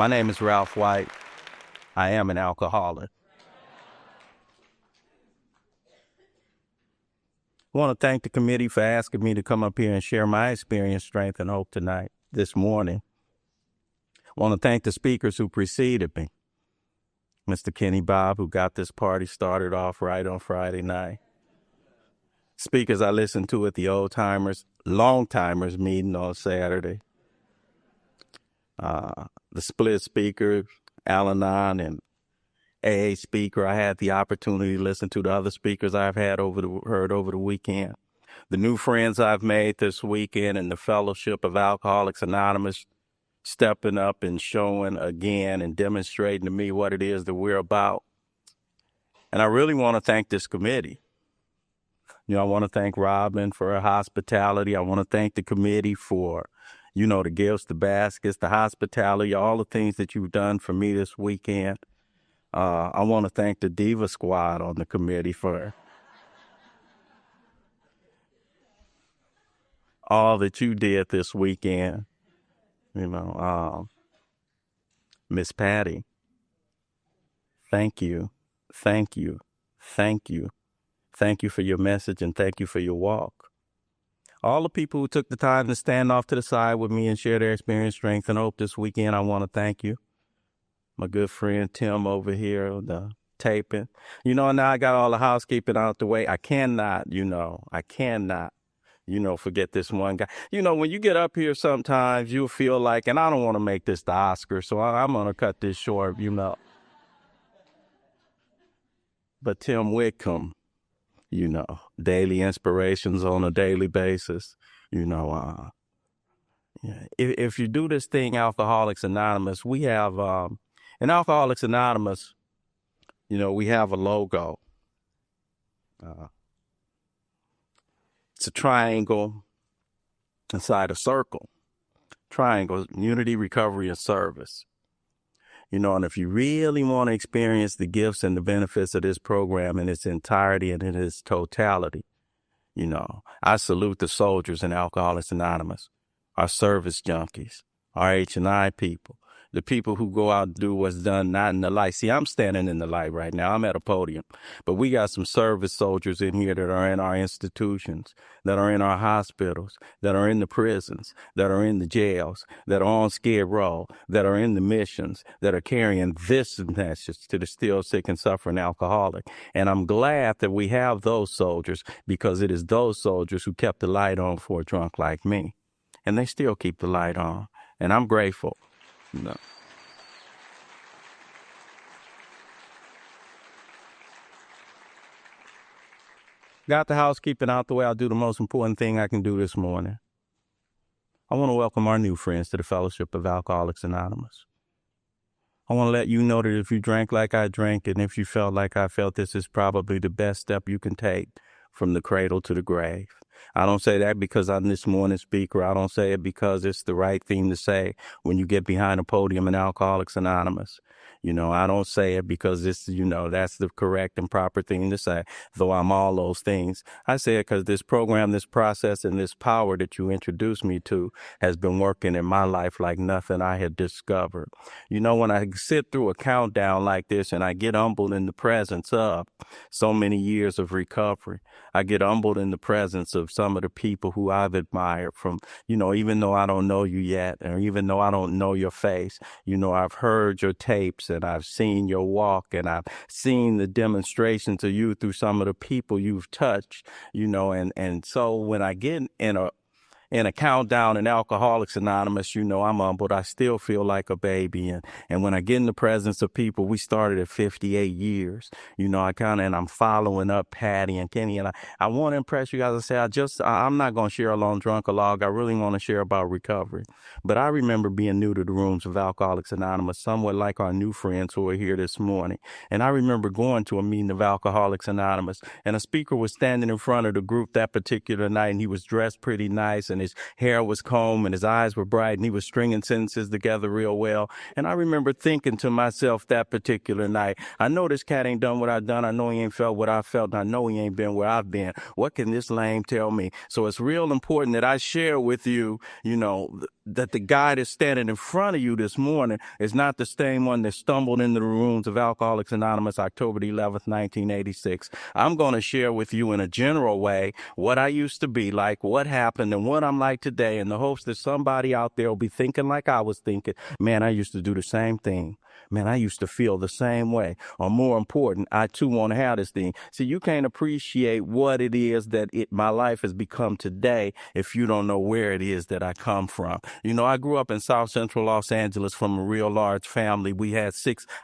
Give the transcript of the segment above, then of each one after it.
My name is Ralph White. I am an alcoholic. I want to thank the committee for asking me to come up here and share my experience, strength, and hope tonight, this morning. I want to thank the speakers who preceded me. Mr. Kenny Bob, who got this party started off right on Friday night. Speakers I listened to at the old timers, long timers meeting on Saturday. The split speakers, Al-Anon and AA speaker. I had the opportunity to listen to the other speakers I've heard over the weekend. The new friends I've made this weekend and the Fellowship of Alcoholics Anonymous stepping up and showing again and demonstrating to me what it is that we're about. And I really want to thank this committee. I want to thank Robin for her hospitality. I want to thank the committee for, the gifts, the baskets, the hospitality, all the things that you've done for me this weekend. I want to thank the Diva Squad on the committee for all that you did this weekend. Miss Patty, thank you. Thank you. Thank you. Thank you for your message and thank you for your walk. All the people who took the time to stand off to the side with me and share their experience, strength, and hope this weekend, I want to thank you. My good friend Tim over here, the taping. Now I got all the housekeeping out the way. I cannot, forget this one guy. When you get up here sometimes you feel like, and I don't want to make this the Oscar, so I'm going to cut this short, But Tim Whitcomb, daily inspirations on a daily basis, if you do this thing, Alcoholics Anonymous, we have, in Alcoholics Anonymous, we have a logo. It's a triangle inside a circle. Triangle, unity, recovery, and service. And if you really want to experience the gifts and the benefits of this program in its entirety and in its totality, I salute the soldiers in Alcoholics Anonymous, our service junkies, our H&I people, the people who go out and do what's done, not in the light. See, I'm standing in the light right now. I'm at a podium. But we got some service soldiers in here that are in our institutions, that are in our hospitals, that are in the prisons, that are in the jails, that are on Skid Row, that are in the missions, that are carrying this message to the still sick and suffering alcoholic. And I'm glad that we have those soldiers because it is those soldiers who kept the light on for a drunk like me. And they still keep the light on. And I'm grateful. No. Got the housekeeping out the way. I'll do the most important thing I can do this morning. I want to welcome our new friends to the Fellowship of Alcoholics Anonymous. I want to let you know that if you drank like I drank and if you felt like I felt, this is probably the best step you can take from the cradle to the grave. I don't say that because I'm this morning's speaker. I don't say it because it's the right thing to say when you get behind a podium in Alcoholics Anonymous. I don't say it because it's, that's the correct and proper thing to say, though I'm all those things. I say it because this program, this process, and this power that you introduced me to has been working in my life like nothing I had discovered. When I sit through a countdown like this and I get humbled in the presence of so many years of recovery, I get humbled in the presence of some of the people who I've admired from, even though I don't know you yet, or even though I don't know your face, I've heard your tapes and I've seen your walk and I've seen the demonstrations of you through some of the people you've touched, and so when I get in a countdown in Alcoholics Anonymous, I'm humbled. I still feel like a baby. And when I get in the presence of people, we started at 58 years, and I'm following up Patty and Kenny. And I want to impress you guys. I say, I'm not going to share a long drunkalog. I really want to share about recovery. But I remember being new to the rooms of Alcoholics Anonymous, somewhat like our new friends who are here this morning. And I remember going to a meeting of Alcoholics Anonymous, and a speaker was standing in front of the group that particular night, and he was dressed pretty nice, and his hair was combed and his eyes were bright and he was stringing sentences together real well. And I remember thinking to myself that particular night, I know this cat ain't done what I've done. I know he ain't felt what I felt. And I know he ain't been where I've been. What can this lame tell me? So it's real important that I share with you, that the guy that's standing in front of you this morning is not the same one that stumbled into the rooms of Alcoholics Anonymous October the 11th, 1986. I'm going to share with you in a general way what I used to be like, what happened, and what I'm like today, in the hopes that somebody out there will be thinking like I was thinking. Man, I used to do the same thing. Man, I used to feel the same way. Or more important, I too want to have this thing. See, you can't appreciate what it is that my life has become today if you don't know where it is that I come from. You know, I grew up in South Central Los Angeles from a real large family. I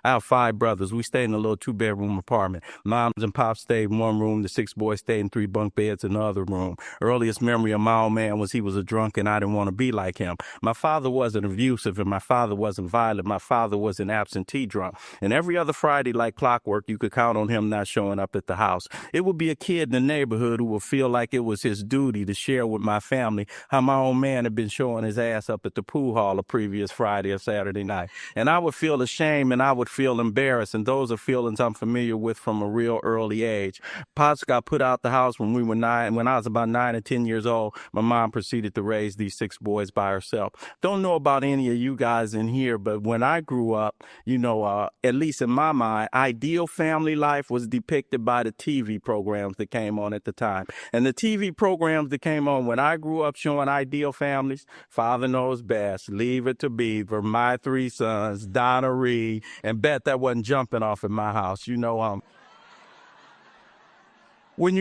have 5 brothers. We stayed in a little 2-bedroom apartment. Moms and pops stayed in one room. The 6 boys stayed in 3 bunk beds in the other room. Earliest memory of my old man was he was a drunk and I didn't want to be like him. My father wasn't abusive and my father wasn't violent. My father was an absentee drunk. And every other Friday, like clockwork, you could count on him not showing up at the house. It would be a kid in the neighborhood who would feel like it was his duty to share with my family how my old man had been showing his ass up at the pool hall a previous Friday or Saturday night. And I would feel ashamed and I would feel embarrassed. And those are feelings I'm familiar with from a real early age. Pops got put out the house when we were 9. When I was about 9 or 10 years old, my mom proceeded to raise these 6 boys by herself. Don't know about any of you guys in here, but when I grew up, you know, at least in my mind, ideal family life was depicted by the TV programs that came on at the time. And the TV programs that came on when I grew up showing ideal families, Father Knows Best, Leave It to Beaver, My 3 Sons, Donna Reed, and bet that wasn't jumping off at my house. You know, when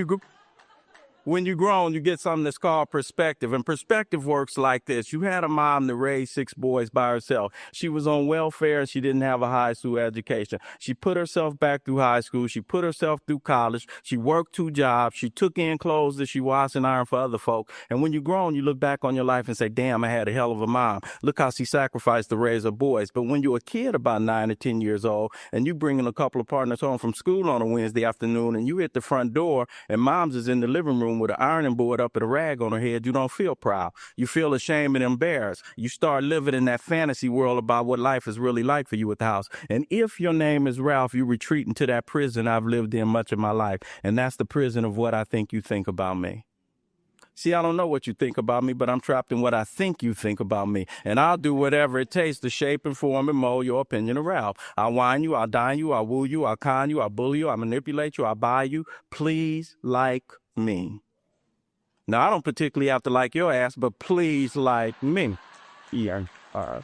you're grown, you get something that's called perspective. And perspective works like this. You had a mom that raised 6 boys by herself. She was on welfare and she didn't have a high school education. She put herself back through high school. She put herself through college. She worked 2 jobs. She took in clothes that she washed and ironed for other folk. And when you're grown, you look back on your life and say, damn, I had a hell of a mom. Look how she sacrificed to raise her boys. But when you're a kid about 9 or 10 years old and you bringing a couple of partners home from school on a Wednesday afternoon and you hit the front door and mom's is in the living room with an ironing board up and a rag on her head, you don't feel proud. You feel ashamed and embarrassed. You start living in that fantasy world about what life is really like for you at the house. And if your name is Ralph, you retreat into that prison I've lived in much of my life. And that's the prison of what I think you think about me. See, I don't know what you think about me, but I'm trapped in what I think you think about me. And I'll do whatever it takes to shape and form and mold your opinion of Ralph. I'll whine you, I'll dine you, I'll woo you, I'll con you, I'll bully you, I'll manipulate you, I'll buy you. Please like me. Now, I don't particularly have to like your ass, but please like me. Yeah, all right.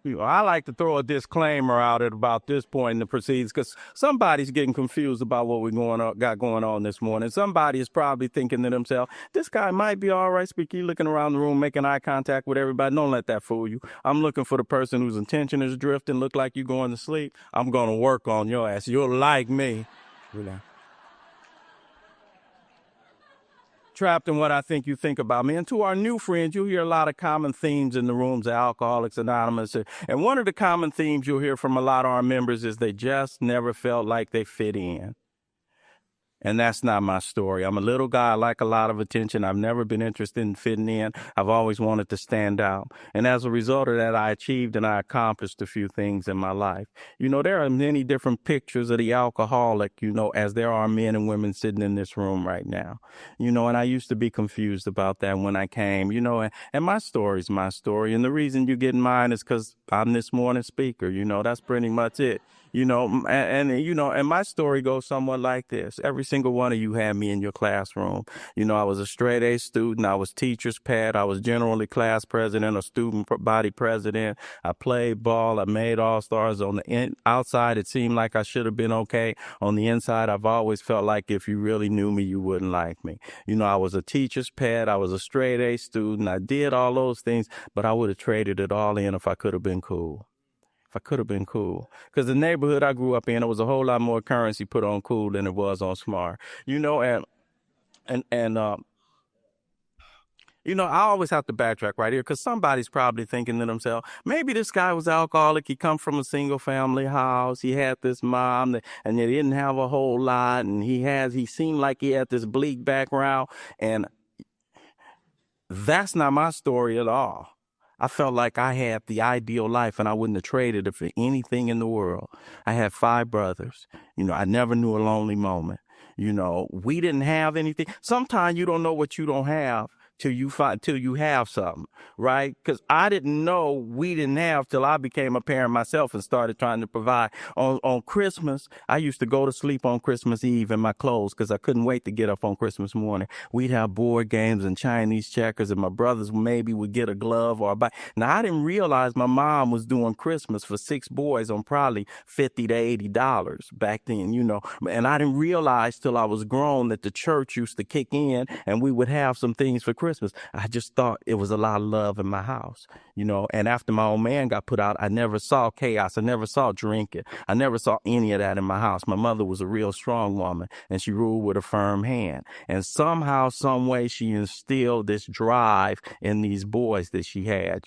You know, I like to throw a disclaimer out at about this point in the proceedings because somebody's getting confused about what got going on this morning. Somebody is probably thinking to themselves, this guy might be all right, Speaky, looking around the room, making eye contact with everybody. Don't let that fool you. I'm looking for the person whose attention is drifting, look like you going to sleep. I'm going to work on your ass. You'll like me. Relax. Trapped in what I think you think about me. And to our new friends, you'll hear a lot of common themes in the rooms of Alcoholics Anonymous. And one of the common themes you'll hear from a lot of our members is they just never felt like they fit in. And that's not my story. I'm a little guy. I like a lot of attention. I've never been interested in fitting in. I've always wanted to stand out. And as a result of that, I achieved and I accomplished a few things in my life. You know, there are many different pictures of the alcoholic, you know, as there are men and women sitting in this room right now. You know, and I used to be confused about that when I came, you know, and my story's my story. And the reason you get mine is because I'm this morning speaker. You know, that's pretty much it. You know, and my story goes somewhat like this. Every single one of you had me in your classroom. You know, I was a straight A student. I was teacher's pet. I was generally class president or student body president. I played ball. I made all-stars. On the outside, it seemed like I should have been okay. On the inside, I've always felt like if you really knew me, you wouldn't like me. You know, I was a teacher's pet. I was a straight A student. I did all those things, but I would have traded it all in if I could have been cool. I could have been cool. Because the neighborhood I grew up in, there was a whole lot more currency put on cool than it was on smart. You know, you know, I always have to backtrack right here because somebody's probably thinking to themselves, maybe this guy was alcoholic. He come from a single family house. He had this mom and they didn't have a whole lot. And he seemed like he had this bleak background. And that's not my story at all. I felt like I had the ideal life and I wouldn't have traded it for anything in the world. I had 5 brothers. I never knew a lonely moment. We didn't have anything. Sometimes you don't know what you don't have till you have something, right? Because I didn't know we didn't have till I became a parent myself and started trying to provide. On Christmas, I used to go to sleep on Christmas Eve in my clothes because I couldn't wait to get up on Christmas morning. We'd have board games and Chinese checkers, and my brothers maybe would get a glove or a bike. Now I didn't realize my mom was doing Christmas for 6 boys on probably $50 to $80 back then, and I didn't realize till I was grown that the church used to kick in and we would have some things for Christmas. I just thought it was a lot of love in my house, and after my old man got put out, I never saw chaos. I never saw drinking. I never saw any of that in my house. My mother was a real strong woman and she ruled with a firm hand. And somehow, some way she instilled this drive in these boys that she had,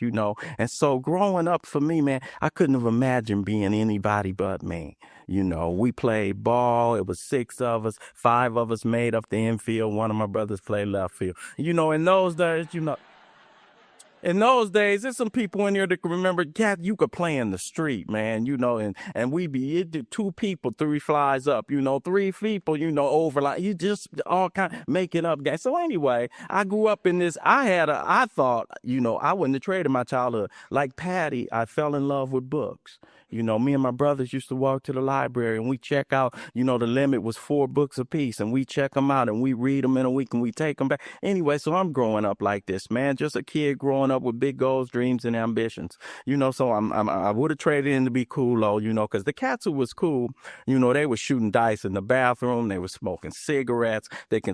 And so growing up for me, man, I couldn't have imagined being anybody but me. We played ball. It was 6 of us. 5 of us made up the infield. One of my brothers played left field. In those days, there's some people in here that can remember, Cat, you could play in the street, man, and we be 2 people, 3 flies up, 3 people, over like you just all kind of making up guys. So anyway, I grew up in this. I thought, I wouldn't have traded my childhood. Like Patty, I fell in love with books. Me and my brothers used to walk to the library and we check out, the limit was 4 books apiece and we check them out and we read them in a week and we take them back. Anyway, so I'm growing up like this, man, just a kid growing up with big goals, dreams, and ambitions, so I would have traded in to be cool, though, because the cats who was cool, they were shooting dice in the bathroom. They were smoking cigarettes.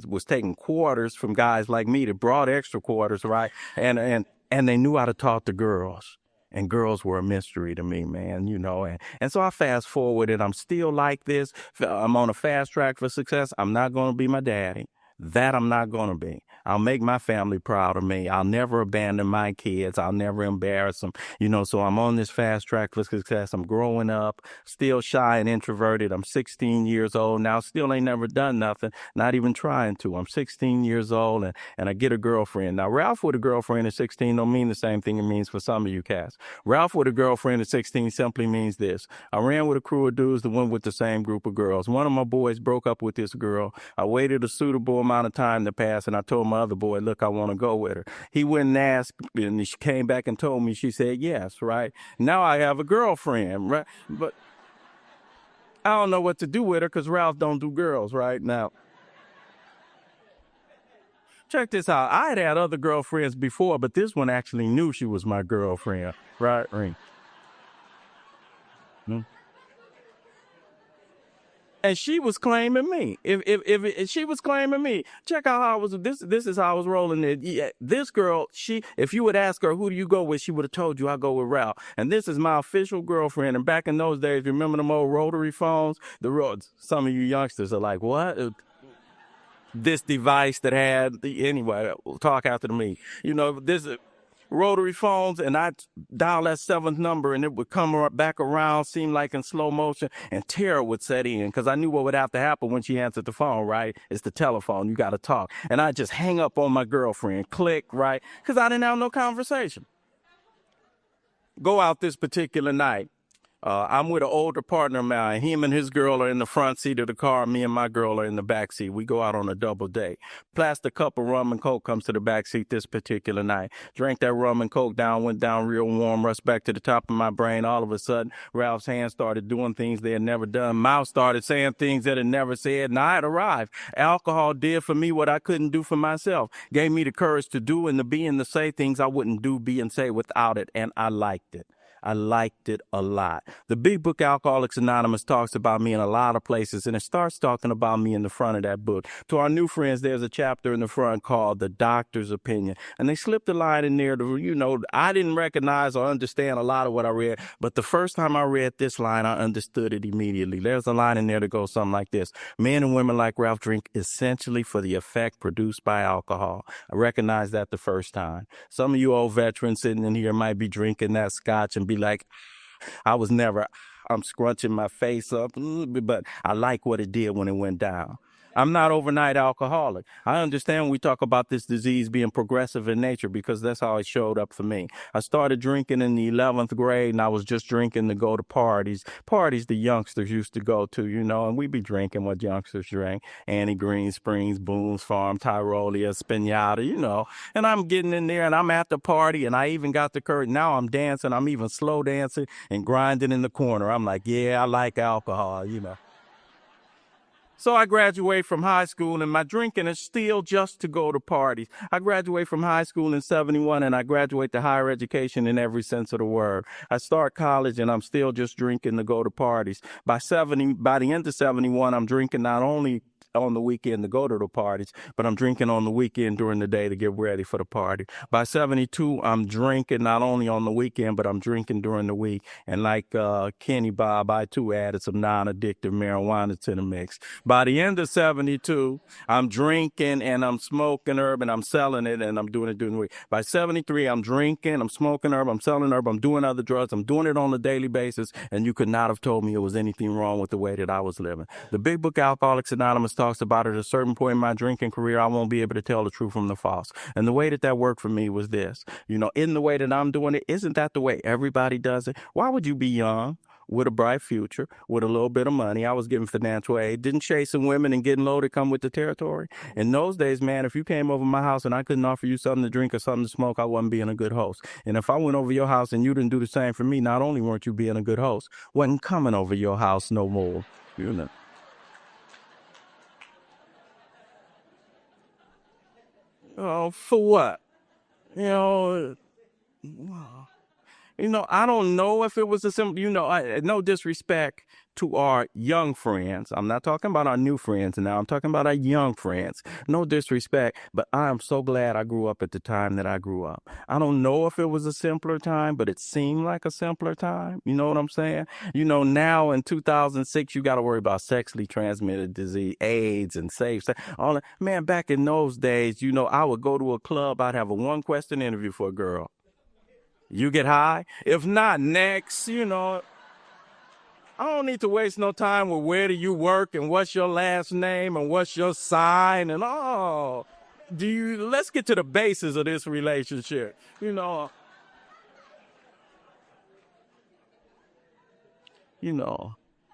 Was taking quarters from guys like me that brought extra quarters, right? And they knew how to talk to girls. And girls were a mystery to me, man, and so I fast forward and I'm still like this. I'm on a fast track for success. I'm not going to be my daddy. That I'm not going to be. I'll make my family proud of me. I'll never abandon my kids. I'll never embarrass them. So I'm on this fast track for success. I'm growing up, still shy and introverted. I'm 16 years old now, still ain't never done nothing, not even trying to. I'm 16 years old and I get a girlfriend. Now, Ralph with a girlfriend at 16 don't mean the same thing it means for some of you cats. Ralph with a girlfriend at 16 simply means this. I ran with a crew of dudes that went with the same group of girls. One of my boys broke up with this girl. I waited a suitable amount of time to pass and I told my other boy, look, I want to go with her. He went and asked and she came back and told me, she said yes, right? Now I have a girlfriend, right? But I don't know what to do with her because Ralph don't do girls right now. Check this out. I had other girlfriends before, but this one actually knew she was my girlfriend, right? Hmm. And she was claiming me. If she was claiming me, check out how I was. This is how I was rolling it. Yeah, this girl, if you would ask her who do you go with, she would have told you I go with Ralph. And this is my official girlfriend. And back in those days, remember them old rotary phones? Some of you youngsters are like, what? This device that had anyway. We'll talk after the meet. This rotary phones, and I dial that 7th number and it would come back around, seem like in slow motion, and terror would set in because I knew what would have to happen when she answered the phone, right? It's the telephone. You got to talk. And I just hang up on my girlfriend, click, right? Because I didn't have no conversation. Go out this particular night. I'm with an older partner of mine. Him and his girl are in the front seat of the car. Me and my girl are in the back seat. We go out on a double date. Plastic cup of rum and Coke comes to the back seat this particular night. Drank that rum and Coke down, went down real warm, rushed back to the top of my brain. All of a sudden, Ralph's hands started doing things they had never done. Mouth started saying things that it never said, and I had arrived. Alcohol did for me what I couldn't do for myself. Gave me the courage to do and to be and to say things I wouldn't do, be, and say without it, and I liked it. I liked it a lot. The big book Alcoholics Anonymous talks about me in a lot of places, and it starts talking about me in the front of that book. To our new friends, there's a chapter in the front called The Doctor's Opinion, and they slipped a line in there I didn't recognize or understand a lot of what I read, but the first time I read this line, I understood it immediately. There's a line in there that goes something like this. Men and women like Ralph drink essentially for the effect produced by alcohol. I recognized that the first time. Some of you old veterans sitting in here might be drinking that scotch and be like, I'm scrunching my face up, but I like what it did when it went down. I'm not overnight alcoholic. I understand we talk about this disease being progressive in nature because that's how it showed up for me. I started drinking in the 11th grade and I was just drinking to go to parties the youngsters used to go to, and we be drinking what youngsters drink. Annie Green Springs, Boone's Farm, Tyrolia, Spinata, and I'm getting in there and I'm at the party and I even got the courage. Now I'm dancing. I'm even slow dancing and grinding in the corner. I'm like, yeah, I like alcohol. So I graduate from high school and my drinking is still just to go to parties. I graduate from high school in 71 and I graduate to higher education in every sense of the word. I start college and I'm still just drinking to go to parties. By the end of 71, I'm drinking not only on the weekend to go to the parties, but I'm drinking on the weekend during the day to get ready for the party. By 72, I'm drinking not only on the weekend, but I'm drinking during the week. And like Kenny Bob, I too added some non-addictive marijuana to the mix. By the end of 72, I'm drinking and I'm smoking herb and I'm selling it and I'm doing it during the week. By 73, I'm drinking, I'm smoking herb, I'm selling herb, I'm doing other drugs, I'm doing it on a daily basis, and you could not have told me it was anything wrong with the way that I was living. The big book Alcoholics Anonymous talks about it. At a certain point in my drinking career, I won't be able to tell the truth from the false. And the way that worked for me was this, in the way that I'm doing it, isn't that the way everybody does it? Why would you be young, with a bright future, with a little bit of money? I was getting financial aid, didn't chasing women and getting loaded come with the territory. In those days, man, if you came over my house and I couldn't offer you something to drink or something to smoke, I wasn't being a good host. And if I went over your house and you didn't do the same for me, not only weren't you being a good host, wasn't coming over your house no more. For what? You know, I don't know if it was a simple, no disrespect to our young friends. I'm not talking about our new friends now. I'm talking about our young friends. No disrespect, but I am so glad I grew up at the time that I grew up. I don't know if it was a simpler time, but it seemed like a simpler time. You know what I'm saying? Now in 2006, you got to worry about sexually transmitted disease, AIDS, and safe sex. All that. Man, back in those days, I would go to a club. I'd have a one-question interview for a girl. You get high? If not, next, I don't need to waste no time with where do you work and what's your last name and what's your sign and let's get to the basis of this relationship. You know,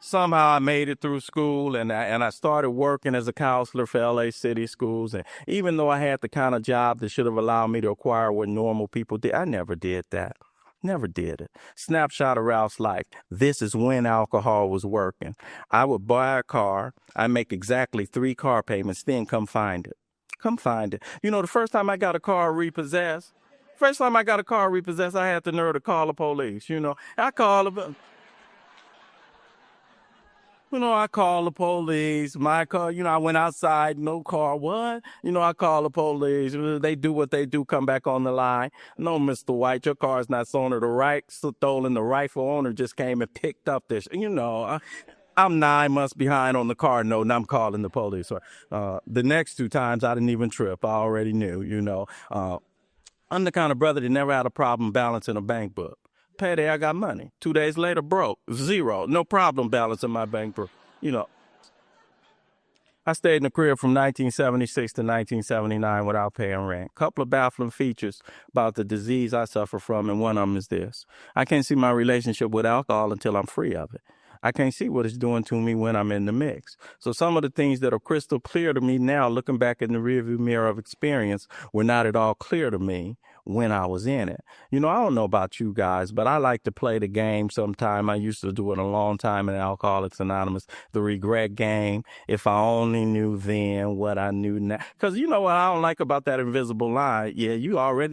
Somehow I made it through school and I started working as a counselor for LA City schools. And even though I had the kind of job that should have allowed me to acquire what normal people did, I never did that. Never did it. Snapshot of Ralph's life. This is when alcohol was working. I would buy a car. I make exactly 3 car payments. Then come find it. Come find it. The first time I got a car repossessed, I had the nerve to call the police. I called them. I called the police. My car, I went outside, no car. What? I called the police. They do what they do, come back on the line. No, Mr. White, your car's not stolen. Stolen. The rightful owner just came and picked up this. I'm 9 months behind on the car note, and I'm calling the police. The next 2 times, I didn't even trip. I already knew, I'm the kind of brother that never had a problem balancing a bank book. Payday, I got money. 2 days later, broke. 0. No problem balancing my bank book. I stayed in the crib from 1976 to 1979 without paying rent. Couple of baffling features about the disease I suffer from, and one of them is this. I can't see my relationship with alcohol until I'm free of it. I can't see what it's doing to me when I'm in the mix. So some of the things that are crystal clear to me now, looking back in the rearview mirror of experience, were not at all clear to me when I was in it. I don't know about you guys, but I like to play the game sometime. I used to do it a long time in Alcoholics Anonymous, the regret game. If I only knew then what I knew now. Because you know what I don't like about that invisible line? Yeah,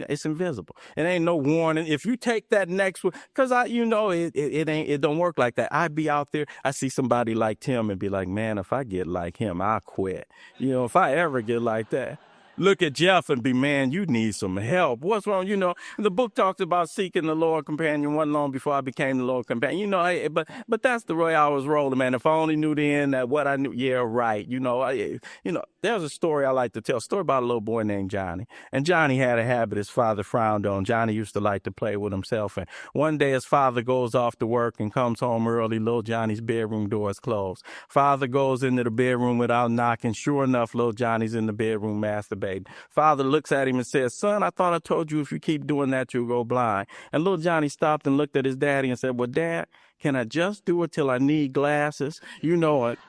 it's invisible. It ain't no warning. If you take that next one, because it don't work like that. I'd be out there, I see somebody like Tim and be like, man, if I get like him, I'll quit. If I ever get like that. look at Jeff and be, man, you need some help. What's wrong? The book talks about seeking the Lord companion. Wasn't long before I became the Lord companion. But that's the way I was rolling, man. If I only knew then that what I knew, yeah, right. There's a story I like to tell. A story about a little boy named Johnny. And Johnny had a habit his father frowned on. Johnny used to like to play with himself. And one day his father goes off to work and comes home early. Little Johnny's bedroom door is closed. Father goes into the bedroom without knocking. Sure enough, little Johnny's in the bedroom masturbating. Father looks at him and says, son, I thought I told you if you keep doing that, you'll go blind. And little Johnny stopped and looked at his daddy and said, well, Dad, can I just do it till I need glasses? You know it.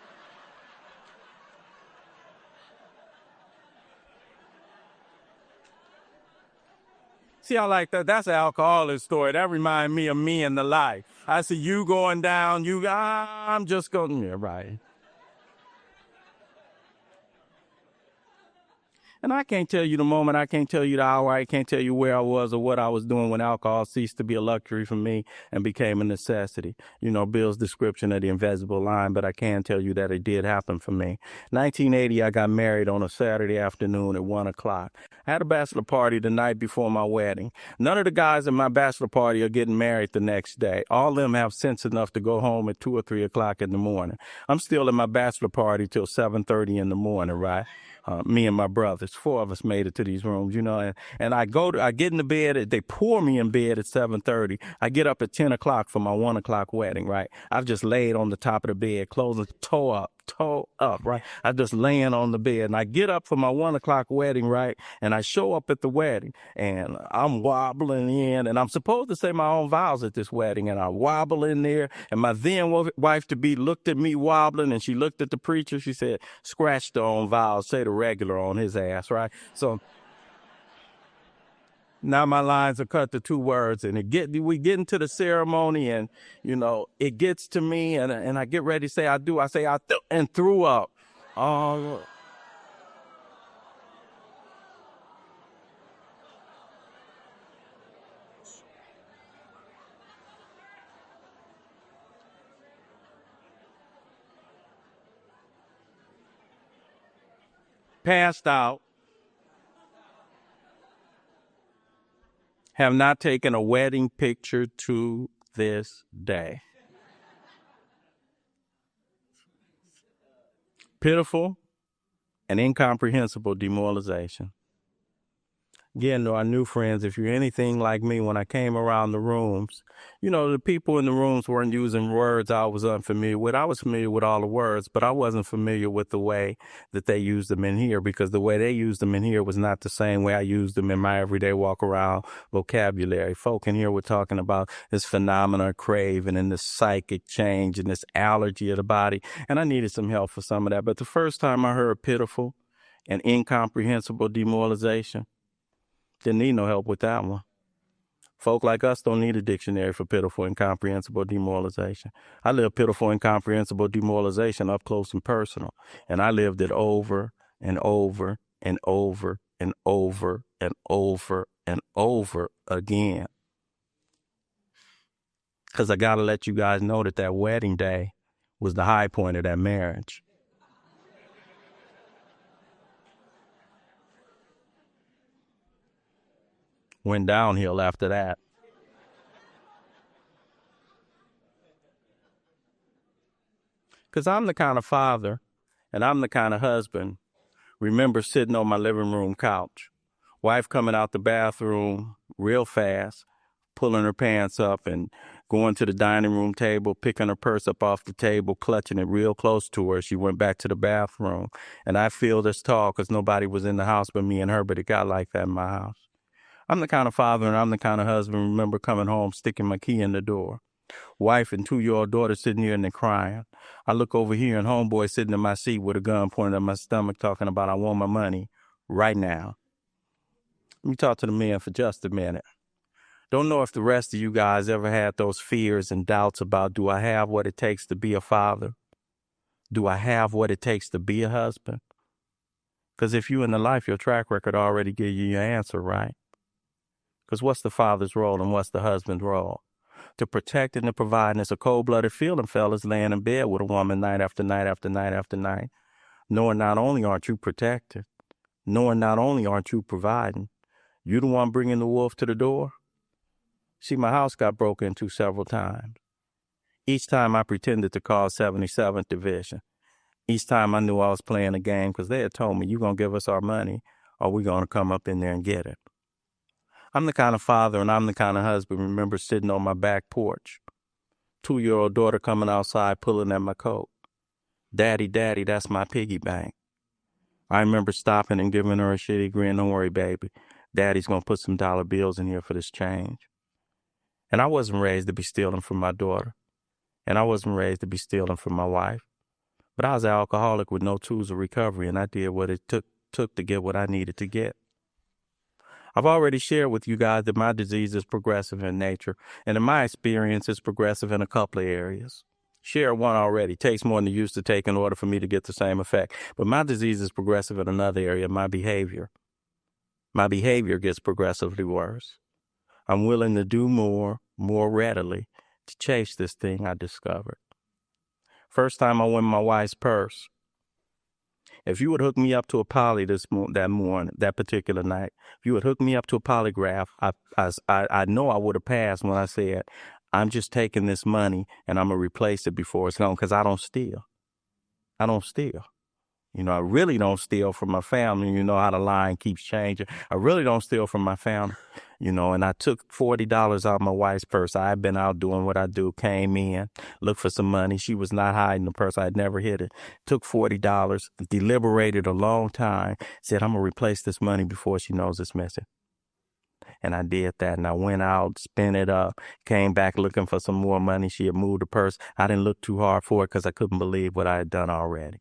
See, I like that. That's an alcoholic story. That reminds me of me in the life. I see you going down. I'm just going, yeah, right. And I can't tell you the moment, I can't tell you the hour, I can't tell you where I was or what I was doing when alcohol ceased to be a luxury for me and became a necessity. Bill's description of the invisible line, but I can tell you that it did happen for me. 1980, I got married on a Saturday afternoon at 1 o'clock. I had a bachelor party the night before my wedding. None of the guys at my bachelor party are getting married the next day. All of them have sense enough to go home at 2 or 3 o'clock in the morning. I'm still at my bachelor party till 7:30 in the morning, right? Me and my brothers, 4 of us made it to these rooms, and I get in the bed. They pour me in bed at 7:30. I get up at 10 o'clock for my 1 o'clock wedding, right? I've just laid on the top of the bed, clothes toe up, right? I just laying on the bed, and I get up for my 1 o'clock wedding, right? And I show up at the wedding, and I'm wobbling in, and I'm supposed to say my own vows at this wedding, and I wobble in there, and my then wife-to-be looked at me wobbling, and she looked at the preacher. She said, scratch the own vows, say the regular on his ass, right? So now my lines are cut to 2 words, and we get into the ceremony, and it gets to me, and I get ready to say I do. I say and threw up. Oh, passed out. Have not taken a wedding picture to this day. Pitiful and incomprehensible demoralization. Again, to our new friends, if you're anything like me, when I came around the rooms, the people in the rooms weren't using words I was unfamiliar with. I was familiar with all the words, but I wasn't familiar with the way that they used them in here, because the way they used them in here was not the same way I used them in my everyday walk around vocabulary. Folk in here were talking about this phenomena of craving and this psychic change and this allergy of the body, and I needed some help for some of that. But the first time I heard pitiful and incomprehensible demoralization, didn't need no help with that one. Folk like us don't need a dictionary for pitiful, incomprehensible demoralization. I lived pitiful, incomprehensible demoralization up close and personal, and I lived it over and over and over and over and over and over again. Because I got to let you guys know that wedding day was the high point of that marriage. Went downhill after that. Because I'm the kind of father and I'm the kind of husband. Remember sitting on my living room couch, wife coming out the bathroom real fast, pulling her pants up and going to the dining room table, picking her purse up off the table, clutching it real close to her. She went back to the bathroom. And I feel this tall because nobody was in the house but me and her, but it got like that in my house. I'm the kind of father and I'm the kind of husband. Remember coming home, sticking my key in the door. Wife and 2-year-old daughter sitting here and they're crying. I look over here and homeboy sitting in my seat with a gun pointed at my stomach talking about I want my money right now. Let me talk to the men for just a minute. Don't know if the rest of you guys ever had those fears and doubts about, do I have what it takes to be a father? Do I have what it takes to be a husband? Because if you in the life, your track record already give you your answer, right? Because what's the father's role and what's the husband's role? To protect and to provide. And it's a cold-blooded feeling, fellas, laying in bed with a woman night after night after night after night, knowing not only aren't you protected, knowing not only aren't you providing, you the one bringing the wolf to the door. See, my house got broken into several times. Each time I pretended to call 77th Division. Each time I knew I was playing a game because they had told me, you're going to give us our money or we're going to come up in there and get it. I'm the kind of father and I'm the kind of husband, remember sitting on my back porch. 2-year-old daughter coming outside pulling at my coat. Daddy, that's my piggy bank. I remember stopping and giving her a shitty grin. Don't worry, baby. Daddy's going to put some dollar bills in here for this change. And I wasn't raised to be stealing from my daughter. And I wasn't raised to be stealing from my wife. But I was an alcoholic with no tools of recovery, and I did what it took to get what I needed to get. I've already shared with you guys that my disease is progressive in nature, and in my experience, it's progressive in a couple of areas. Share one already. Takes more than it used to take in order for me to get the same effect. But my disease is progressive in another area, my behavior. My behavior gets progressively worse. I'm willing to do more readily to chase this thing I discovered. First time I win my wife's purse. If you would hook me up to a poly that particular night, if you would hook me up to a polygraph, I know I would have passed when I said, I'm just taking this money and I'm going to replace it before it's gone because I don't steal. I don't steal. I really don't steal from my family. You know how the line keeps changing. I really don't steal from my family, and I took $40 out of my wife's purse. I had been out doing what I do, came in, looked for some money. She was not hiding the purse. I had never hid it. Took $40, deliberated a long time, said, I'm going to replace this money before she knows it's missing. And I did that, and I went out, spent it up, came back looking for some more money. She had moved the purse. I didn't look too hard for it because I couldn't believe what I had done already.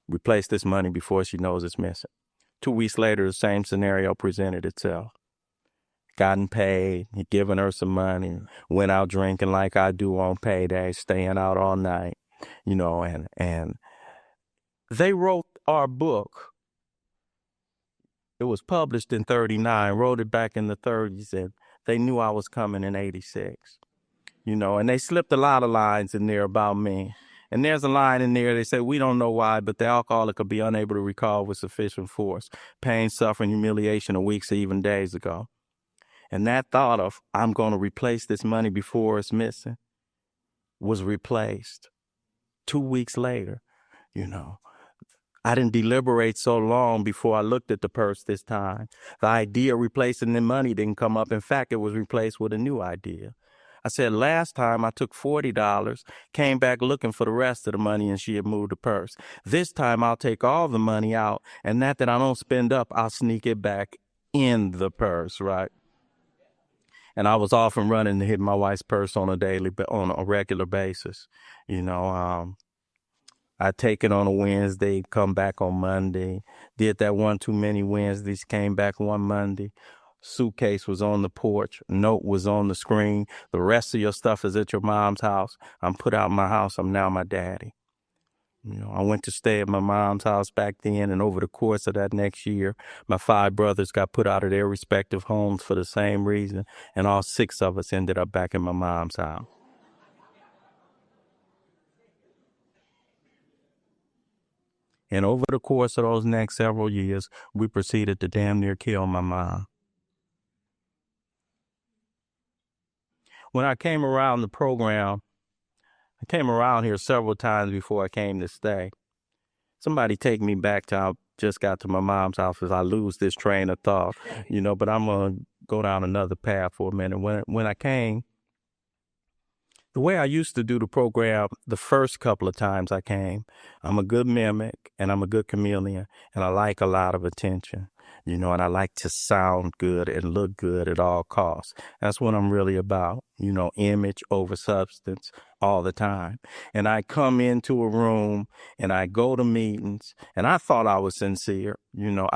Replace this money before she knows it's missing. 2 weeks later, the same scenario presented itself. Gotten paid, given her some money, went out drinking like I do on payday, staying out all night, and they wrote our book. It was published in 1939, wrote it back in the 1930s, and they knew I was coming in 1986, and they slipped a lot of lines in there about me. And there's a line in there, they say, we don't know why, but the alcoholic could be unable to recall with sufficient force, pain, suffering, humiliation of weeks or even days ago. And that thought of, I'm going to replace this money before it's missing, was replaced 2 weeks later. I didn't deliberate so long before I looked at the purse this time. The idea of replacing the money didn't come up. In fact, it was replaced with a new idea. I said, last time I took $40, came back looking for the rest of the money, and she had moved the purse. This time I'll take all the money out, and that I don't spend up, I'll sneak it back in the purse, right? And I was off and running to hit my wife's purse on a regular basis. I take it on a Wednesday, come back on Monday. Did that one too many Wednesdays, came back one Monday. Suitcase was on the porch. Note was on the screen. The rest of your stuff is at your mom's house. I'm put out of my house. I'm now my daddy. I went to stay at my mom's house back then, and over the course of that next year, my 5 brothers got put out of their respective homes for the same reason, and all 6 of us ended up back in my mom's house. And over the course of those next several years, we proceeded to damn near kill my mom. When I came around the program, I came around here several times before I came to stay. Somebody take me back to I just got to my mom's house as I lose this train of thought, but I'm going to go down another path for a minute. When I came, the way I used to do the program the first couple of times I came, I'm a good mimic and I'm a good chameleon, and I like a lot of attention. And I like to sound good and look good at all costs. That's what I'm really about, image over substance all the time. And I come into a room and I go to meetings, and I thought I was sincere. The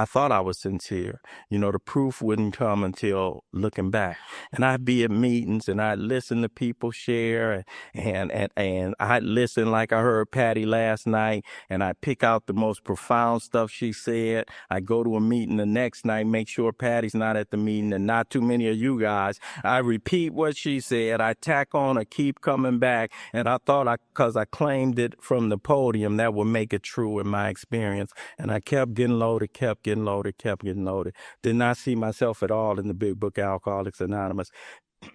proof wouldn't come until looking back. And I'd be at meetings and I'd listen to people share, and I'd listen like I heard Patty last night, and I'd pick out the most profound stuff she said. I'd go to a meeting meeting the next night, make sure Patty's not at the meeting and not too many of you guys. I repeat what she said. I tack on or keep coming back. And I thought because I claimed it from the podium, that would make it true in my experience. And I kept getting loaded, kept getting loaded, kept getting loaded. Did not see myself at all in the big book, Alcoholics Anonymous.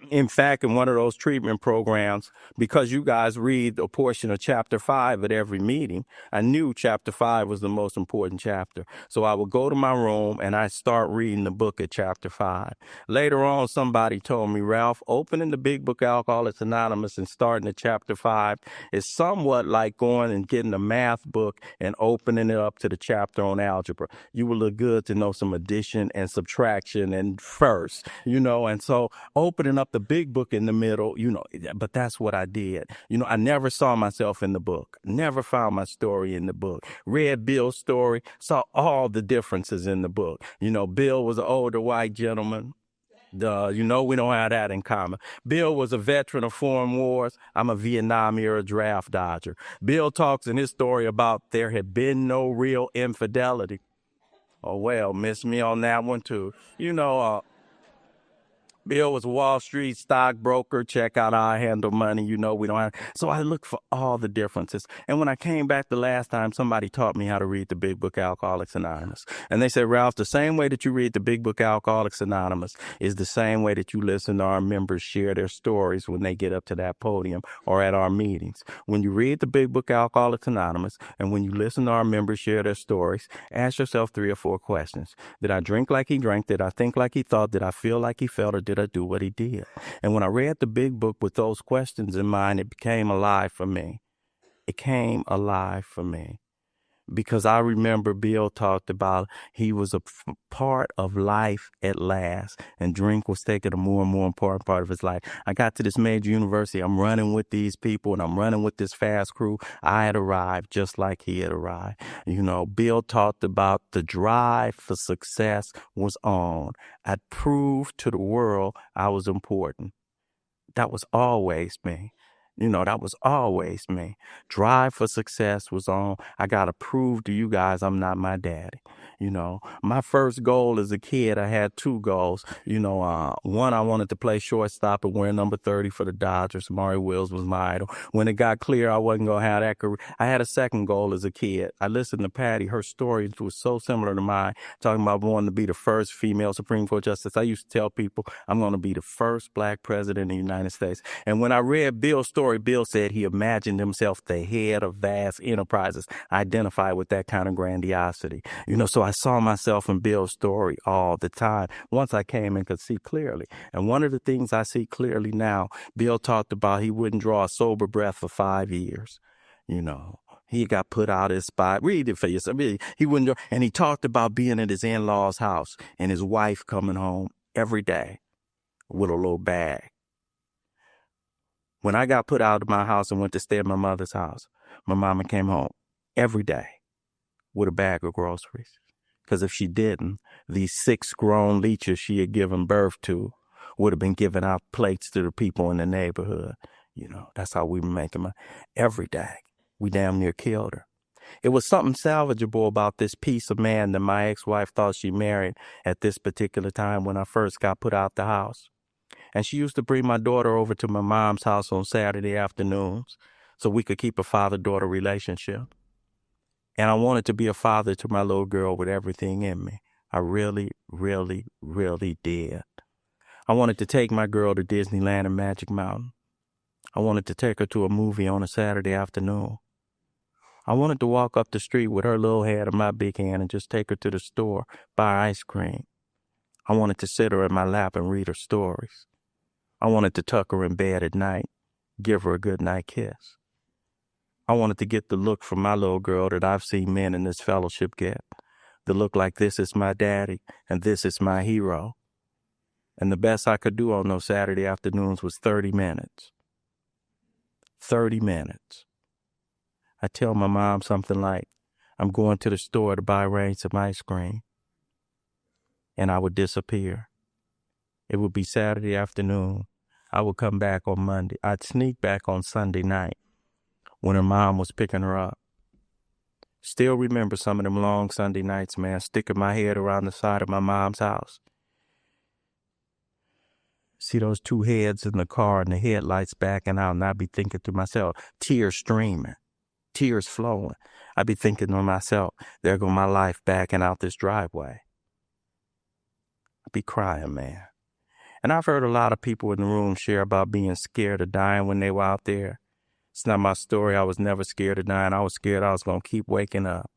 In fact, in one of those treatment programs, because you guys read a portion of chapter 5 at every meeting, I knew chapter 5 was the most important chapter. So I would go to my room and I start reading the book at chapter 5. Later on, somebody told me, Ralph, opening the big book Alcoholics Anonymous and starting at chapter 5 is somewhat like going and getting a math book and opening it up to the chapter on algebra. You will look good to know some addition and subtraction and first, and so opening up the big book in the middle, but that's what I did. I never saw myself in the book, never found my story in the book. Read Bill's story, saw all the differences in the book. Bill was an older white gentleman. We don't have that in common. Bill was a veteran of foreign wars. I'm a Vietnam era draft dodger. Bill talks in his story about there had been no real infidelity. Oh, well, miss me on that one too. Bill was a Wall Street stockbroker. Check out how I handle money. We don't have. So I look for all the differences. And when I came back the last time, somebody taught me how to read the big book Alcoholics Anonymous. And they said, Ralph, the same way that you read the big book Alcoholics Anonymous is the same way that you listen to our members share their stories when they get up to that podium or at our meetings. When you read the big book Alcoholics Anonymous and when you listen to our members share their stories, ask yourself 3 or 4 questions. Did I drink like he drank? Did I think like he thought? Did I feel like he felt? Or did I do what he did? And when I read the big book with those questions in mind, it became alive for me. It came alive for me. Because I remember Bill talked about he was a part of life at last, and drink was taking a more and more important part of his life. I got to this major university. I'm running with these people, and I'm running with this fast crew. I had arrived just like he had arrived. Bill talked about the drive for success was on. I'd proved to the world I was important. That was always me. That was always me. Drive for success was on. I got to prove to you guys I'm not my daddy. My first goal as a kid, I had 2 goals. One, I wanted to play shortstop and wear number 30 for the Dodgers. Maury Wills was my idol. When it got clear I wasn't going to have that career, I had a second goal as a kid. I listened to Patty. Her story was so similar to mine, talking about wanting to be the first female Supreme Court justice. I used to tell people I'm going to be the first black president in the United States. And when I read Bill's story, Bill said he imagined himself the head of vast enterprises. I identified with that kind of grandiosity. So I saw myself in Bill's story all the time once I came and could see clearly. And one of the things I see clearly now, Bill talked about he wouldn't draw a sober breath for 5 years. He got put out his spot. Read it for yourself. He wouldn't, and he talked about being at his in-laws' house and his wife coming home every day with a little bag. When I got put out of my house and went to stay at my mother's house, my mama came home every day with a bag of groceries. Because if she didn't, these 6 grown leeches she had given birth to would have been giving out plates to the people in the neighborhood. That's how we were making money. Every day, we damn near killed her. It was something salvageable about this piece of man that my ex-wife thought she married at this particular time when I first got put out the house. And she used to bring my daughter over to my mom's house on Saturday afternoons so we could keep a father-daughter relationship. And I wanted to be a father to my little girl with everything in me. I really, really, really did. I wanted to take my girl to Disneyland and Magic Mountain. I wanted to take her to a movie on a Saturday afternoon. I wanted to walk up the street with her little head in my big hand and just take her to the store, buy ice cream. I wanted to sit her in my lap and read her stories. I wanted to tuck her in bed at night, give her a good night kiss. I wanted to get the look from my little girl that I've seen men in this fellowship get. The look like this is my daddy and this is my hero. And the best I could do on those Saturday afternoons was 30 minutes. 30 minutes. I tell my mom something like, I'm going to the store to buy Rain some ice cream. And I would disappear. It would be Saturday afternoon. I would come back on Monday. I'd sneak back on Sunday night when her mom was picking her up. Still remember some of them long Sunday nights, man, sticking my head around the side of my mom's house. See those two heads in the car and the headlights backing out, and I'd be thinking to myself, tears streaming, tears flowing. I'd be thinking to myself, there go my life backing out this driveway. I'd be crying, man. And I've heard a lot of people in the room share about being scared of dying when they were out there. It's not my story. I was never scared of dying. I was scared I was going to keep waking up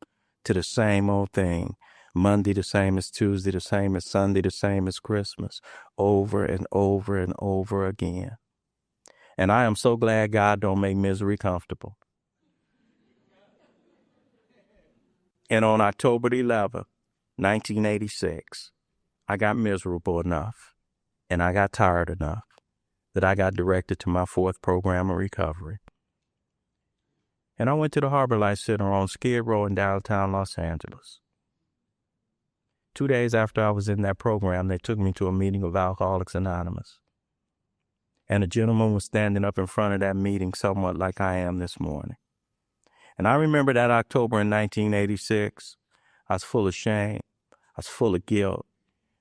to the same old thing. Monday the same as Tuesday, the same as Sunday, the same as Christmas, over and over and over again. And I am so glad God don't make misery comfortable. And on October 11th, 1986, I got miserable enough and I got tired enough that I got directed to my fourth program of recovery. And I went to the Harbor Life Center on Skid Row in downtown Los Angeles. 2 days after I was in that program, they took me to a meeting of Alcoholics Anonymous. And a gentleman was standing up in front of that meeting somewhat like I am this morning. And I remember that October in 1986, I was full of shame. I was full of guilt.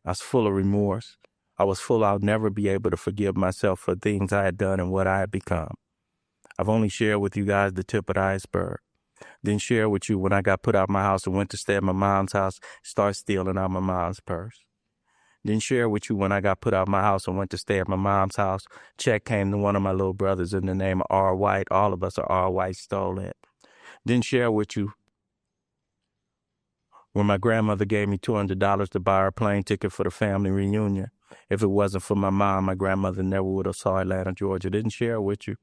I was full of remorse. I was full I'll never be able to forgive myself for things I had done and what I had become. I've only shared with you guys the tip of the iceberg. Then share with you when I got put out of my house and went to stay at my mom's house, start stealing out my mom's purse. Then share with you when I got put out of my house and went to stay at my mom's house. Check came to one of my little brothers in the name of R. White. All of us are R. White, stole it. Then share with you when my grandmother gave me $200 to buy her plane ticket for the family reunion. If it wasn't for my mom, my grandmother never would have saw Atlanta, Georgia. Didn't share with you.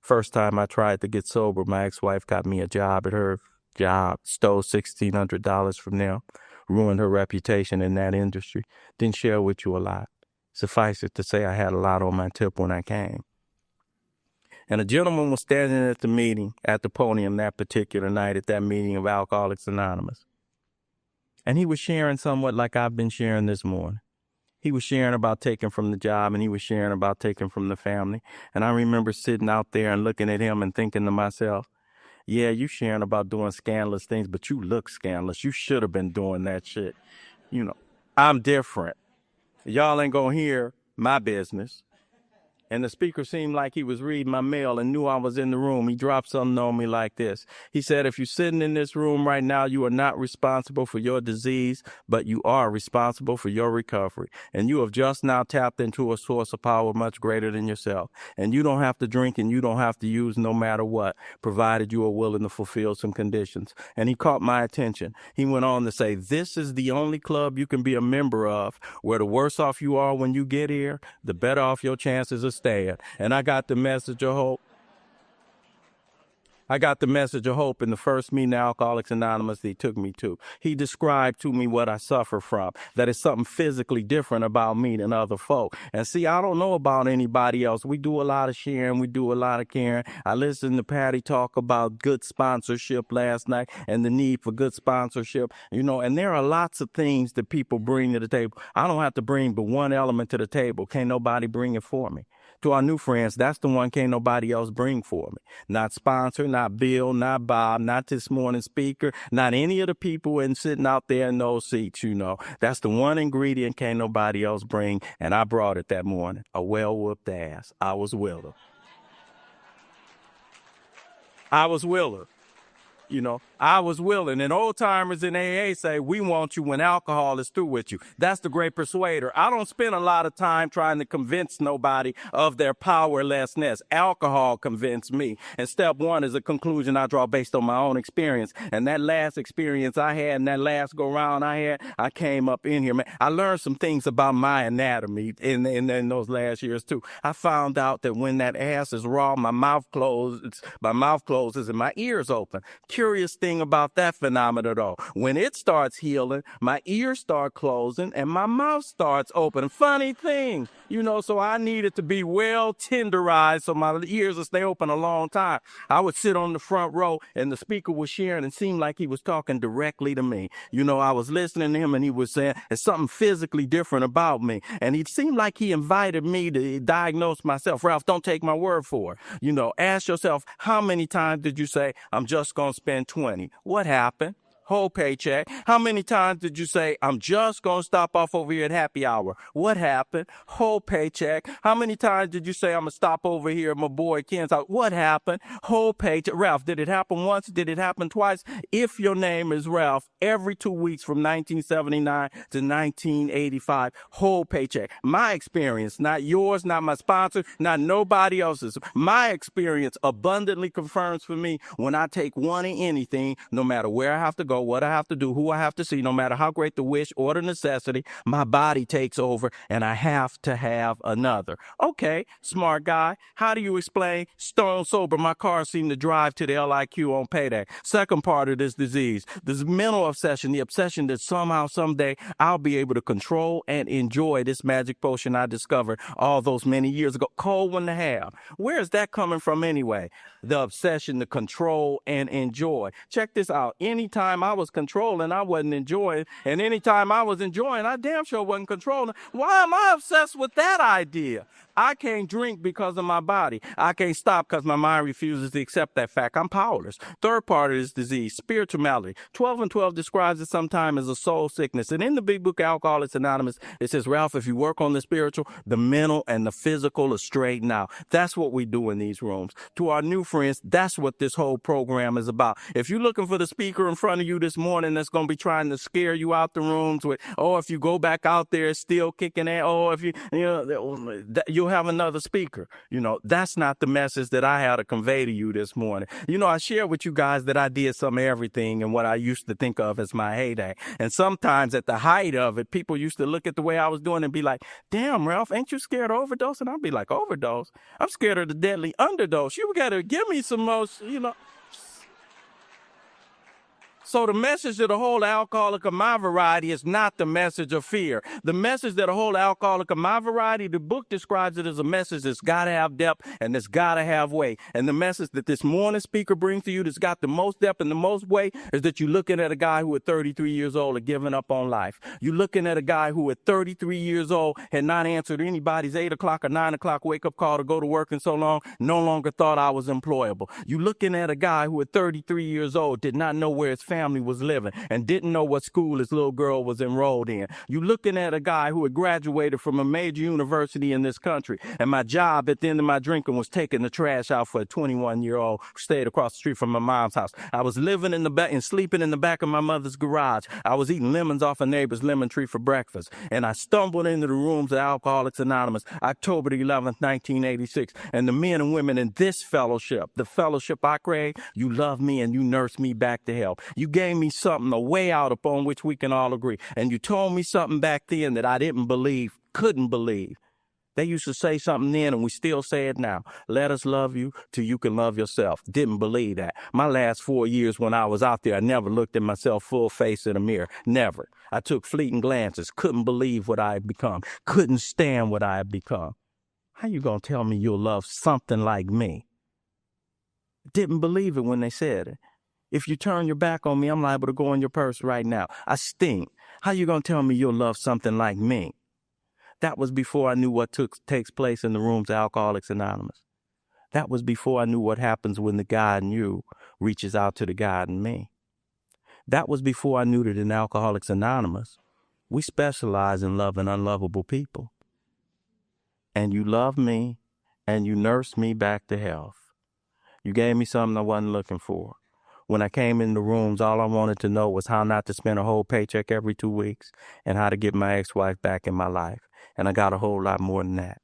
First time I tried to get sober, my ex-wife got me a job at her job, stole $1,600 from them, ruined her reputation in that industry. Didn't share with you a lot. Suffice it to say, I had a lot on my tip when I came. And a gentleman was standing at the meeting, at the podium that particular night at that meeting of Alcoholics Anonymous. And he was sharing somewhat like I've been sharing this morning. He was sharing about taking from the job, and he was sharing about taking from the family. And I remember sitting out there and looking at him and thinking to myself, yeah, you sharing about doing scandalous things, but you look scandalous. You should have been doing that shit. You know, I'm different. Y'all ain't gonna hear my business. And the speaker seemed like he was reading my mail and knew I was in the room. He dropped something on me like this. He said, if you're sitting in this room right now, you are not responsible for your disease, but you are responsible for your recovery. And you have just now tapped into a source of power much greater than yourself. And you don't have to drink and you don't have to use no matter what, provided you are willing to fulfill some conditions. And he caught my attention. He went on to say, this is the only club you can be a member of where the worse off you are when you get here, the better off your chances of staying. And I got the message of hope. I got the message of hope in the first meeting of Alcoholics Anonymous he took me to. He described to me what I suffer from, that it's something physically different about me than other folk. And see, I don't know about anybody else. We do a lot of sharing. We do a lot of caring. I listened to Patty talk about good sponsorship last night and the need for good sponsorship, you know, and there are lots of things that people bring to the table. I don't have to bring but one element to the table. Can't nobody bring it for me. To our new friends, that's the one can't nobody else bring for me. Not sponsor, not Bill, not Bob, not this morning's speaker, not any of the people sitting out there in those seats, you know. That's the one ingredient can't nobody else bring, and I brought it that morning. A well-whooped ass. I was willing. I was willing. You know, I was willing. And old timers in AA say, we want you when alcohol is through with you. That's the great persuader. I don't spend a lot of time trying to convince nobody of their powerlessness. Alcohol convinced me. And step one is a conclusion I draw based on my own experience. And that last experience I had and that last go round I had, I came up in here, man. I learned some things about my anatomy in those last years too. I found out that when that ass is raw, my mouth closes and my ears open. Curious thing about that phenomena though, when it starts healing, my ears start closing and my mouth starts open. Funny thing, you know, so I needed to be well tenderized so my ears will stay open a long time. I would sit on the front row and the speaker was sharing and seemed like he was talking directly to me. You know, I was listening to him and he was saying there's something physically different about me. And it seemed like he invited me to diagnose myself. Ralph, don't take my word for it. You know, ask yourself, how many times did you say, I'm just going to spend 20? 2020. What happened? Whole paycheck. How many times did you say, I'm just going to stop off over here at happy hour? What happened? Whole paycheck. How many times did you say, I'm going to stop over here at my boy Ken's house? What happened? Whole paycheck. Ralph, did it happen once? Did it happen twice? If your name is Ralph, every 2 weeks from 1979 to 1985, whole paycheck. My experience, not yours, not my sponsor, not nobody else's. My experience abundantly confirms for me when I take one in anything, no matter where I have to go, what I have to do, who I have to see, no matter how great the wish or the necessity, my body takes over and I have to have another. Okay, smart guy, how do you explain stone sober? My car seemed to drive to the LIQ on payday. Second part of this disease, this mental obsession, the obsession that somehow, someday, I'll be able to control and enjoy this magic potion I discovered all those many years ago. Cold one to have. Where is that coming from anyway? The obsession to control and enjoy. Check this out. Anytime I was controlling, I wasn't enjoying. And anytime I was enjoying, I damn sure wasn't controlling. Why am I obsessed with that idea? I can't drink because of my body. I can't stop because my mind refuses to accept that fact. I'm powerless. Third part of this disease, spiritual malady. 12 and 12 describes it sometimes as a soul sickness. And in the big book, Alcoholics Anonymous, it says, Ralph, if you work on the spiritual, the mental and the physical are straightened out. That's what we do in these rooms. To our new friends, that's what this whole program is about. If you're looking for the speaker in front of you this morning that's going to be trying to scare you out the rooms with, oh, if you go back out there, it's still kicking in. Oh, if you'll have another speaker. That's not the message that I had to convey to you this morning. I share with you guys that I did some of everything and what I used to think of as my heyday. And sometimes at the height of it, people used to look at the way I was doing and be like, damn, Ralph, ain't you scared of overdose? And I'd be like, overdose? I'm scared of the deadly underdose. You got to give me some most. So the message of the whole alcoholic of my variety is not the message of fear. The message that the whole alcoholic of my variety, the book describes it as a message that's got to have depth and that's got to have weight. And the message that this morning speaker brings to you that's got the most depth and the most weight is that you're looking at a guy who at 33 years old had given up on life. You're looking at a guy who at 33 years old had not answered anybody's 8 o'clock or 9 o'clock wake up call to go to work in so long, no longer thought I was employable. You're looking at a guy who at 33 years old did not know where his family was living and didn't know what school his little girl was enrolled in. You're looking at a guy who had graduated from a major university in this country, and my job at the end of my drinking was taking the trash out for a 21-year-old who stayed across the street from my mom's house. I was living in the back and sleeping in the back of my mother's garage. I was eating lemons off a neighbor's lemon tree for breakfast, and I stumbled into the rooms of Alcoholics Anonymous, October the 11th, 1986, and the men and women in this fellowship, the fellowship I crave, you love me and you nurse me back to health. You gave me something, a way out upon which we can all agree. And you told me something back then that I didn't believe, couldn't believe. They used to say something then and we still say it now. Let us love you till you can love yourself. Didn't believe that. My last 4 years when I was out there, I never looked at myself full face in a mirror. Never. I took fleeting glances. Couldn't believe what I had become. Couldn't stand what I had become. How you gonna tell me you'll love something like me? Didn't believe it when they said it. If you turn your back on me, I'm liable to go in your purse right now. I stink. How you gonna tell me you'll love something like me? That was before I knew what takes place in the rooms of Alcoholics Anonymous. That was before I knew what happens when the God in you reaches out to the God in me. That was before I knew that in Alcoholics Anonymous, we specialize in loving unlovable people. And you love me, and you nurse me back to health. You gave me something I wasn't looking for. When I came in the rooms, all I wanted to know was how not to spend a whole paycheck every 2 weeks and how to get my ex-wife back in my life. And I got a whole lot more than that.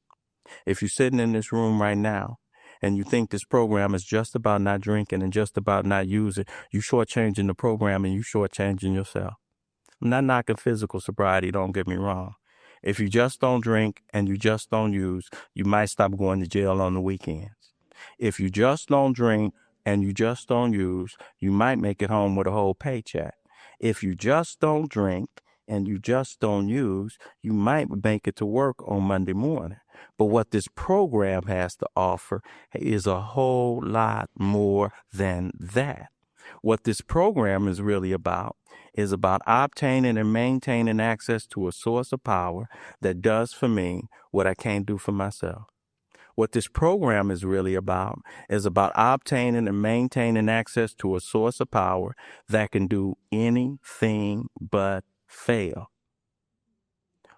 If you're sitting in this room right now and you think this program is just about not drinking and just about not using, you shortchanging the program and you shortchanging yourself. I'm not knocking physical sobriety, don't get me wrong. If you just don't drink and you just don't use, you might stop going to jail on the weekends. If you just don't drink and you just don't use, you might make it home with a whole paycheck. If you just don't drink and you just don't use, you might make it to work on Monday morning. But what this program has to offer is a whole lot more than that. What this program is really about is about obtaining and maintaining access to a source of power that does for me what I can't do for myself. What this program is really about is about obtaining and maintaining access to a source of power that can do anything but fail.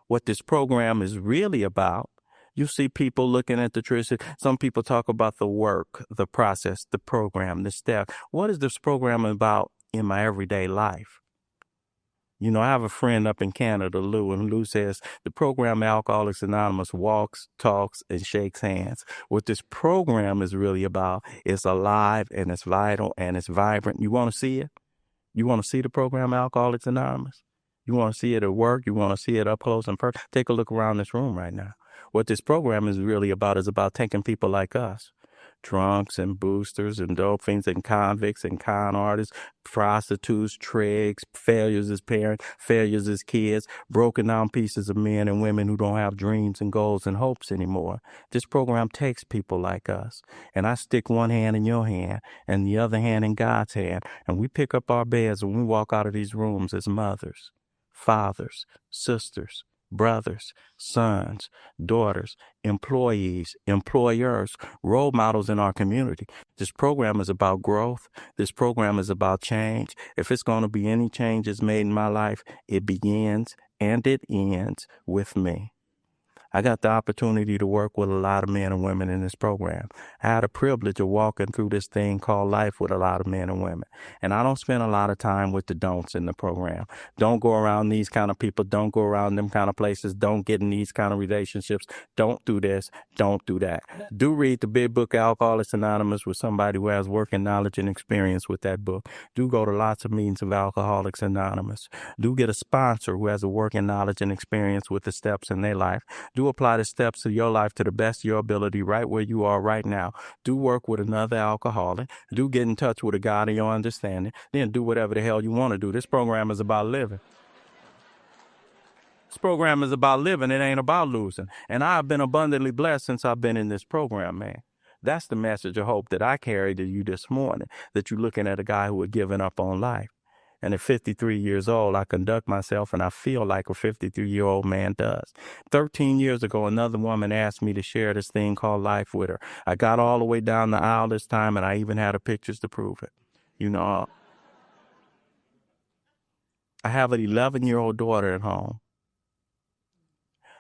What this program is really about, you see people looking at the truth. Some people talk about the work, the process, the program, the step. What is this program about in my everyday life? You know, I have a friend up in Canada, Lou, and Lou says the program Alcoholics Anonymous walks, talks, and shakes hands. What this program is really about is alive and it's vital and it's vibrant. You want to see it? You want to see the program Alcoholics Anonymous? You want to see it at work? You want to see it up close and personal? Take a look around this room right now. What this program is really about is about taking people like us, drunks and boosters and dope fiends and convicts and con artists, prostitutes, trigs, failures as parents, failures as kids, broken down pieces of men and women who don't have dreams and goals and hopes anymore. This program takes people like us, and I stick one hand in your hand and the other hand in God's hand, and we pick up our beds and we walk out of these rooms as mothers, fathers, sisters, brothers, sons, daughters, employees, employers, role models in our community. This program is about growth. This program is about change. If it's going to be any changes made in my life, it begins and it ends with me. I got the opportunity to work with a lot of men and women in this program. I had a privilege of walking through this thing called life with a lot of men and women. And I don't spend a lot of time with the don'ts in the program. Don't go around these kind of people. Don't go around them kind of places. Don't get in these kind of relationships. Don't do this. Don't do that. Do read the big book, Alcoholics Anonymous, with somebody who has working knowledge and experience with that book. Do go to lots of meetings of Alcoholics Anonymous. Do get a sponsor who has a working knowledge and experience with the steps in their life. Do apply the steps of your life to the best of your ability right where you are right now. Do work with another alcoholic. Do get in touch with a God of your understanding. Then do whatever the hell you want to do. This program is about living. This program is about living. It ain't about losing. And I've been abundantly blessed since I've been in this program, man. That's the message of hope that I carry to you this morning, that you're looking at a guy who had given up on life. And at 53 years old, I conduct myself and I feel like a 53-year-old man does. 13 years ago, another woman asked me to share this thing called life with her. I got all the way down the aisle this time, and I even had her pictures to prove it. You know, I have an 11-year-old daughter at home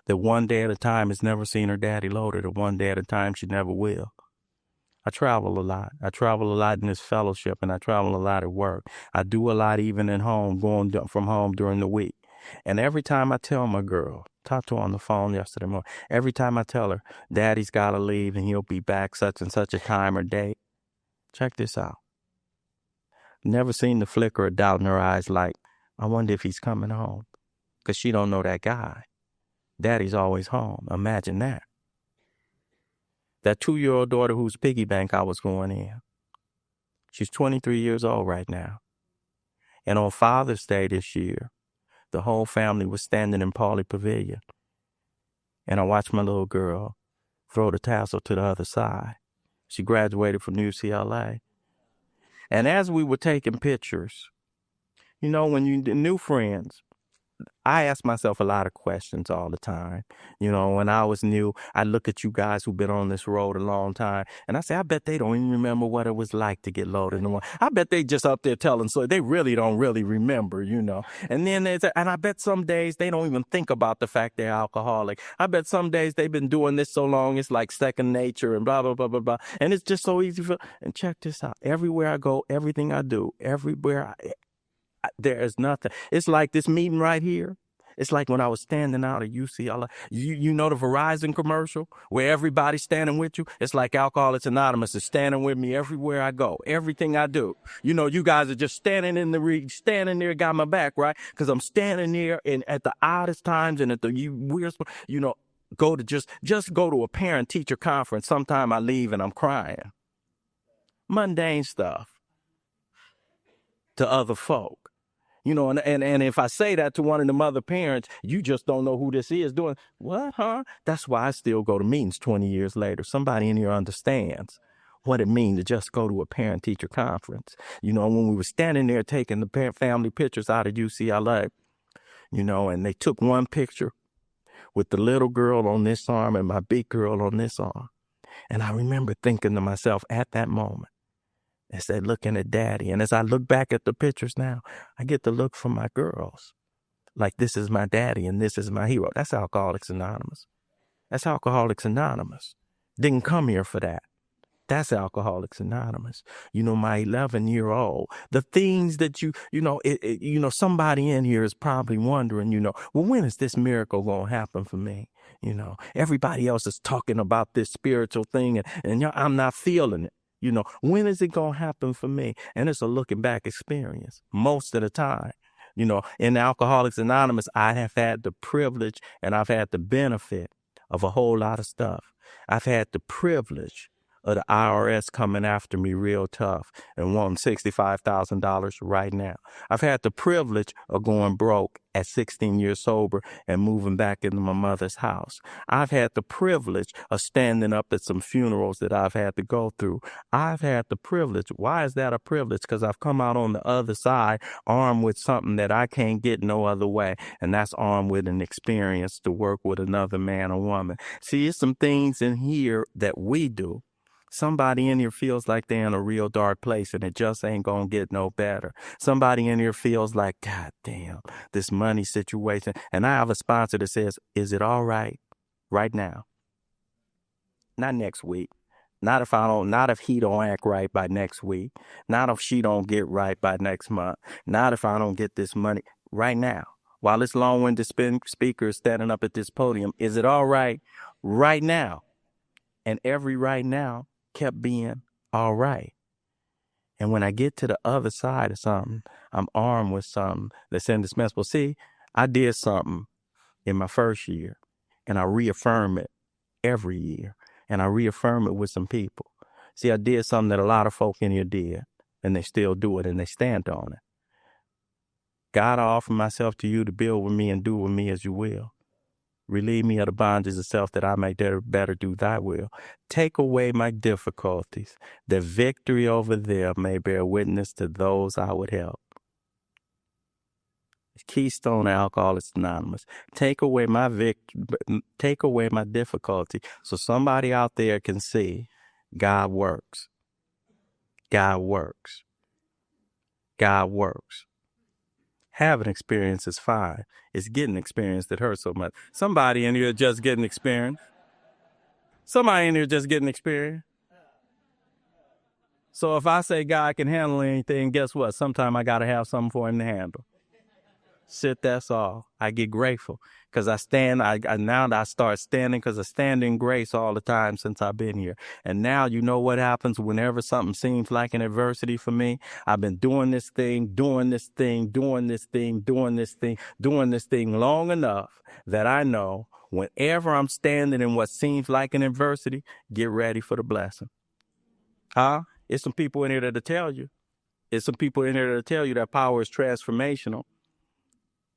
that one day at a time has never seen her daddy loaded, or one day at a time she never will. I travel a lot. I travel a lot in this fellowship, and I travel a lot at work. I do a lot even at home, going from home during the week. And every time I tell my girl, talked to her on the phone yesterday morning, every time I tell her, Daddy's got to leave and he'll be back such and such a time or date. Check this out. Never seen the flicker of doubt in her eyes like, I wonder if he's coming home. Because she don't know that guy. Daddy's always home. Imagine that. That 2-year-old daughter whose piggy bank I was going in. She's 23 years old right now. And on Father's Day this year, the whole family was standing in Pauley Pavilion. And I watched my little girl throw the tassel to the other side. She graduated from UCLA. And as we were taking pictures, you know, when you new friends, I ask myself a lot of questions all the time. You know, when I was new, I look at you guys who've been on this road a long time, and I say, I bet they don't even remember what it was like to get loaded in the one. I bet they just up there telling, so they really don't really remember, you know. And then and I bet some days they don't even think about the fact they're alcoholic. I bet some days they've been doing this so long, it's like second nature and blah, blah, blah, blah, blah. And it's just so easy and check this out. Everywhere I go, everything I do, everywhere there is nothing. It's like this meeting right here. It's like when I was standing out at UCLA. You know the Verizon commercial where everybody's standing with you? It's like Alcoholics Anonymous is standing with me everywhere I go, everything I do. You know, you guys are just standing standing there, got my back, right? Because I'm standing there and at the oddest times and at the weirdest, you know, just go to a parent-teacher conference. Sometime I leave and I'm crying. Mundane stuff to other folk. You know, and if I say that to one of them other parents, you just don't know who this is doing. What, huh? That's why I still go to meetings 20 years later. Somebody in here understands what it means to just go to a parent-teacher conference. You know, when we were standing there taking the family pictures out of UCLA, you know, and they took one picture with the little girl on this arm and my big girl on this arm. And I remember thinking to myself at that moment, and said, looking at daddy. And as I look back at the pictures now, I get to look for my girls. Like, this is my daddy and this is my hero. That's Alcoholics Anonymous. That's Alcoholics Anonymous. Didn't come here for that. That's Alcoholics Anonymous. You know, my 11-year-old, the things that somebody in here is probably wondering, well, when is this miracle going to happen for me? Everybody else is talking about this spiritual thing and I'm not feeling it. When is it going to happen for me? And it's a looking back experience most of the time. In Alcoholics Anonymous, I have had the privilege and I've had the benefit of a whole lot of stuff. I've had the privilege of the IRS coming after me real tough and wanting $65,000 right now. I've had the privilege of going broke at 16 years sober and moving back into my mother's house. I've had the privilege of standing up at some funerals that I've had to go through. I've had the privilege. Why is that a privilege? Because I've come out on the other side armed with something that I can't get no other way, and that's armed with an experience to work with another man or woman. See, it's some things in here that we do. Somebody in here feels like they're in a real dark place and it just ain't gonna get no better. Somebody in here feels like, God damn, this money situation. And I have a sponsor that says, is it all right now? Not next week. Not if he don't act right by next week. Not if she don't get right by next month. Not if I don't get this money right now. While this long-winded speaker is standing up at this podium, is it all right now? And every right now kept being all right. And when I get to the other side of something, I'm armed with something that's indispensable. See, I did something in my first year and I reaffirm it every year, and I reaffirm it with some people. See, I did something that a lot of folk in here did, and they still do it and they stand on it. God, I offer myself to you to build with me and do with me as you will. Relieve me of the bondages of self that I may better do thy will. Take away my difficulties, that victory over them may bear witness to those I would help. Keystone Alcoholics Anonymous. Take away my difficulty so somebody out there can see God works. God works. God works. Having experience is fine. It's getting experience that hurts so much. Somebody in here just getting experience. Somebody in here just getting experience. So if I say God can handle anything, guess what? Sometime I got to have something for him to handle. Sit, that's all. I get grateful because I stand. Now I start standing because I stand in grace all the time since I've been here. And now you know what happens whenever something seems like an adversity for me. I've been doing this thing long enough that I know whenever I'm standing in what seems like an adversity, get ready for the blessing. It's some people in here that'll tell you. That power is transformational.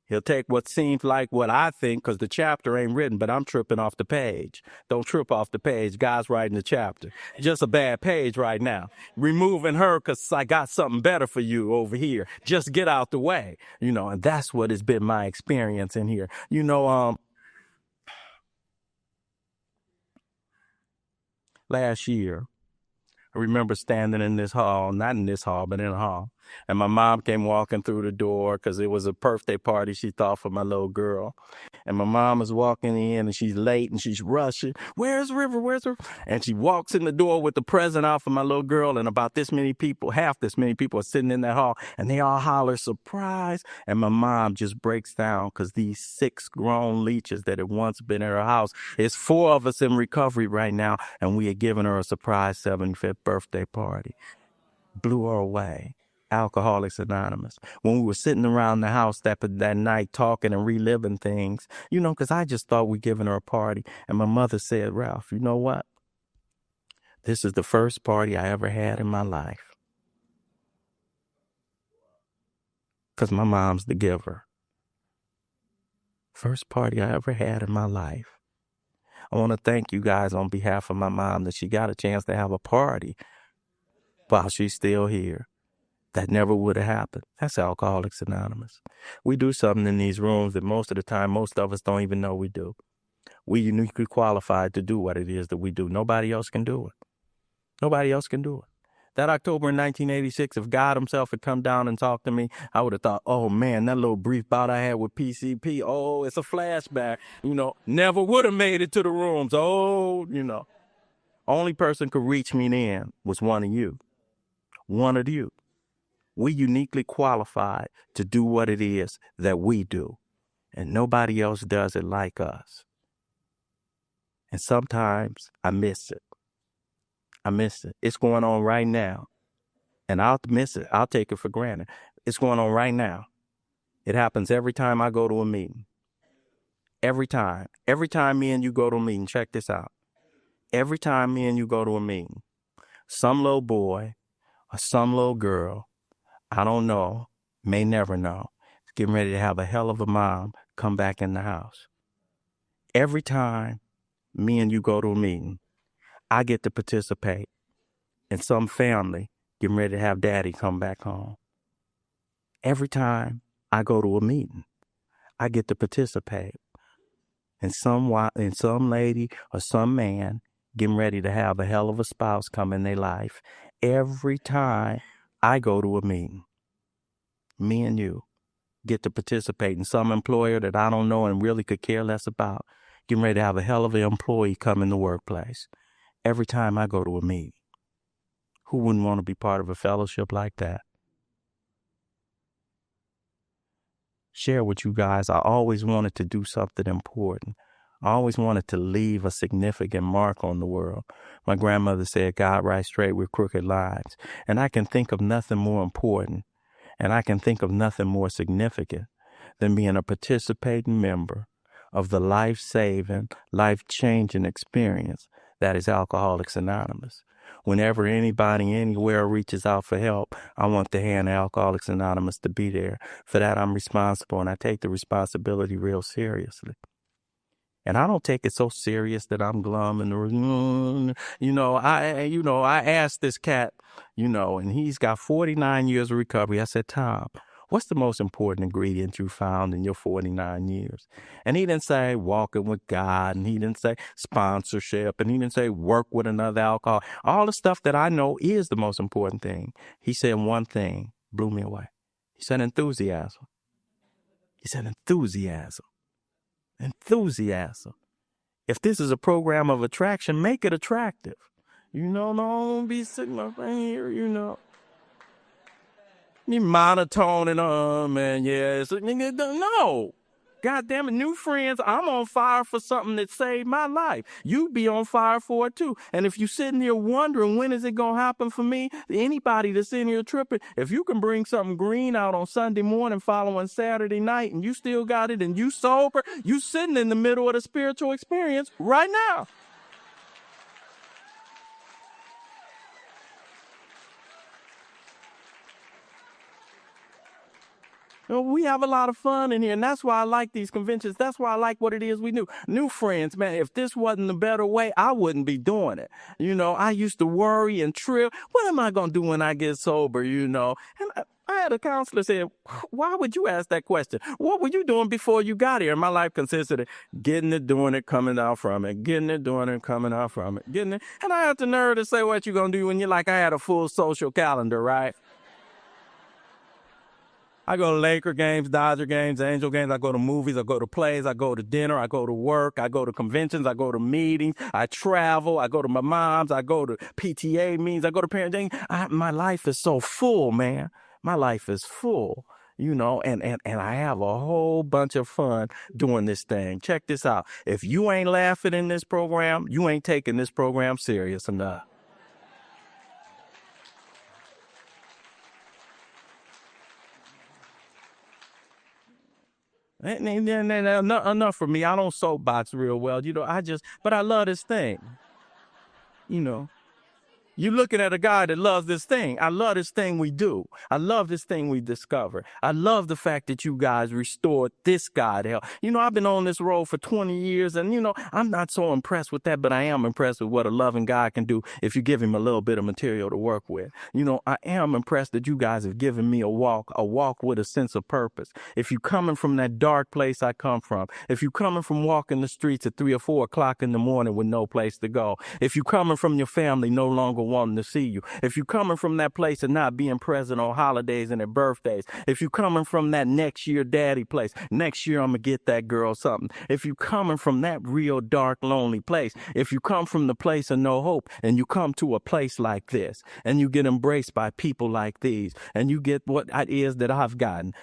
He'll take what seems like what I think, because the chapter ain't written, but I'm tripping off the page. Don't trip off the page. God's writing the chapter. Just a bad page right now. Removing her because I got something better for you over here. Just get out the way. And that's what has been my experience in here. Last year, I remember standing in this hall, not in this hall, but in a hall. And my mom came walking through the door because it was a birthday party she thought for my little girl. And my mom is walking in and she's late and she's rushing. Where's River? And she walks in the door with the present out for my little girl. And about half this many people are sitting in that hall. And they all holler, surprise. And my mom just breaks down because these 6 grown leeches that had once been in her house, it's 4 of us in recovery right now. And we had given her a surprise 75th birthday party. Blew her away. Alcoholics Anonymous. When we were sitting around the house that night talking and reliving things, because I just thought we'd given her a party. And my mother said, Ralph, you know what? This is the first party I ever had in my life. Because my mom's the giver. First party I ever had in my life. I want to thank you guys on behalf of my mom that she got a chance to have a party while she's still here. That never would have happened. That's Alcoholics Anonymous. We do something in these rooms that most of the time, most of us don't even know we do. We uniquely qualified to do what it is that we do. Nobody else can do it. Nobody else can do it. That October in 1986, if God himself had come down and talked to me, I would have thought, oh man, that little brief bout I had with PCP, oh, it's a flashback, never would have made it to the rooms. Oh, only person could reach me then was one of you. One of you. We uniquely qualified to do what it is that we do, and nobody else does it like us. And sometimes I miss it. I miss it. It's going on right now. And I'll miss it. I'll take it for granted. It's going on right now. It happens every time I go to a meeting. Every time. Every time me and you go to a meeting, check this out. Every time me and you go to a meeting, some little boy or some little girl, I don't know, may never know, is getting ready to have a hell of a mom come back in the house. Every time me and you go to a meeting, I get to participate in some family getting ready to have daddy come back home. Every time I go to a meeting, I get to participate in some lady or some man getting ready to have a hell of a spouse come in their life. Every time I go to a meeting, me and you get to participate in some employer that I don't know and really could care less about, getting ready to have a hell of an employee come in the workplace. Every time I go to a meeting. Who wouldn't want to be part of a fellowship like that? Share with you guys, I always wanted to do something important. I always wanted to leave a significant mark on the world. My grandmother said, God writes straight with crooked lines. And I can think of nothing more important, and I can think of nothing more significant than being a participating member of the life-saving, life-changing experience that is Alcoholics Anonymous. Whenever anybody anywhere reaches out for help, I want the hand of Alcoholics Anonymous to be there. For that, I'm responsible, and I take the responsibility real seriously. And I don't take it so serious that I'm glum and, I asked this cat, and he's got 49 years of recovery. I said, Tom, what's the most important ingredient you found in your 49 years? And he didn't say walking with God, and he didn't say sponsorship, and he didn't say work with another alcoholic. All the stuff that I know is the most important thing. He said one thing, blew me away. He said enthusiasm. He said enthusiasm. Enthusiasm. If this is a program of attraction, make it attractive. Don't be sitting up here, You monotone and, man, yeah. No. God damn it, new friends, I'm on fire for something that saved my life. You be on fire for it too. And if you're sitting here wondering when is it going to happen for me, anybody that's in here tripping, if you can bring something green out on Sunday morning following Saturday night and you still got it and you sober, you sitting in the middle of the spiritual experience right now. We have a lot of fun in here, and that's why I like these conventions. That's why I like what it is we do. New friends, man, if this wasn't a better way, I wouldn't be doing it. I used to worry and trip. What am I going to do when I get sober, And I had a counselor say, why would you ask that question? What were you doing before you got here? And my life consisted of getting it, doing it, coming out from it, getting it, doing it, coming out from it, getting it. And I had the nerve to say what you going to do when you're like, I had a full social calendar, right? I go to Laker games, Dodger games, Angel games. I go to movies. I go to plays. I go to dinner. I go to work. I go to conventions. I go to meetings. I travel. I go to my mom's. I go to PTA meetings. I go to parent things. My life is so full, man. My life is full, and I have a whole bunch of fun doing this thing. Check this out. If you ain't laughing in this program, you ain't taking this program serious enough. Enough for me. I don't soapbox real well, but I love this thing, You're looking at a guy that loves this thing. I love this thing we do. I love this thing we discover. I love the fact that you guys restored this guy to health. I've been on this road for 20 years, and, I'm not so impressed with that, but I am impressed with what a loving God can do if you give him a little bit of material to work with. I am impressed that you guys have given me a walk with a sense of purpose. If you're coming from that dark place I come from, if you're coming from walking the streets at 3 or 4 o'clock in the morning with no place to go, if you're coming from your family no longer wanting to see you, if you're coming from that place of not being present on holidays and their birthdays, if you're coming from that next year daddy place, next year I'm gonna get that girl something, if you're coming from that real dark lonely place, if you come from the place of no hope and you come to a place like this and you get embraced by people like these and you get what it is that I've gotten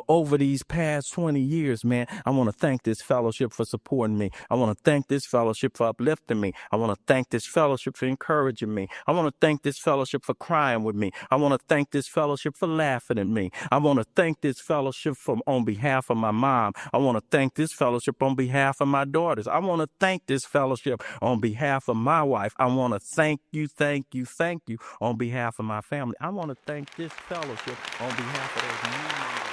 over these past 20 years, man, I want to thank this fellowship for supporting me. I want to thank this fellowship for uplifting me. I want to thank this fellowship for encouraging me. I want to thank this fellowship for crying with me. I want to thank this fellowship for laughing at me. I want to thank this fellowship on behalf of my mom. I want to thank this fellowship on behalf of my daughters. I want to thank this fellowship on behalf of my wife. I want to thank you on behalf of my family. I want to thank this fellowship on behalf of those new